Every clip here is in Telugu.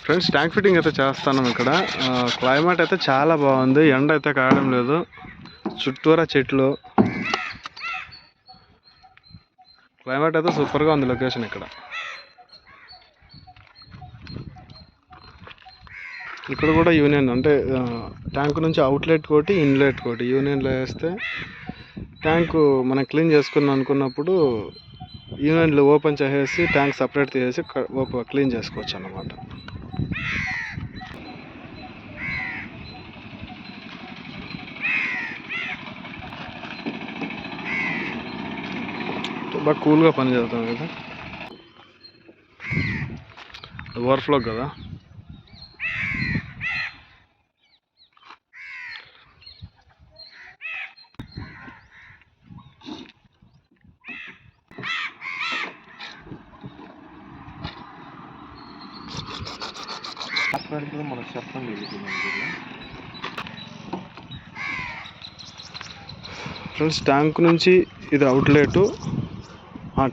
ఫ్రెండ్స్ ట్యాంక్ ఫిట్టింగ్ అయితే చేస్తున్నాం ఇక్కడ. క్లైమేట్ అయితే చాలా బాగుంది, ఎండ అయితే కాయడం లేదు, చుట్టూరా చెట్లు, క్లైమేట్ అయితే సూపర్గా ఉంది లొకేషన్ ఇక్కడ. ఇక్కడ కూడా యూనియన్ అంటే ట్యాంక్ నుంచి అవుట్లెట్ కోటి ఇన్లెట్ కోటి యూనియన్లో వేస్తే ట్యాంకు మనం క్లీన్ చేసుకున్నాం అనుకున్నప్పుడు యూనియన్లు ఓపెన్ చేసేసి ట్యాంక్ సపరేట్ తీసేసి క్లీన్ చేసుకోవచ్చు అన్నమాట. బాగా కూల్గా పని చేస్తాం కదా, ఓవర్ఫ్లో కదా. ఫ్రెండ్స్ ట్యాంక్ నుంచి ఇది అవుట్లెట్,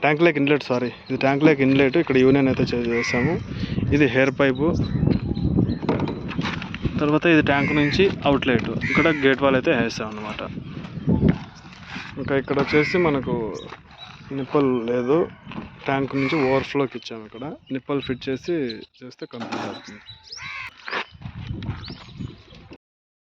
ట్యాంక్ లేక్ ఇన్లెట్, ఇది ట్యాంక్ లేక్ ఇన్లెట్. ఇక్కడ యూనియన్ అయితే చేసాము. ఇది హెయిర్ పైపు, తర్వాత ఇది ట్యాంక్ నుంచి అవుట్లెట్. ఇక్కడ గేట్ వాల్ అయితే వేసాం అన్నమాట. ఇంకా ఇక్కడ వచ్చేసి మనకు నిప్పల్ లేదు, ట్యాంక్ నుంచి ఓవర్ఫ్లోకి ఇచ్చాము. ఇక్కడ నిప్పల్ ఫిట్ చేస్తే కంప్లీట్ అవుతుంది.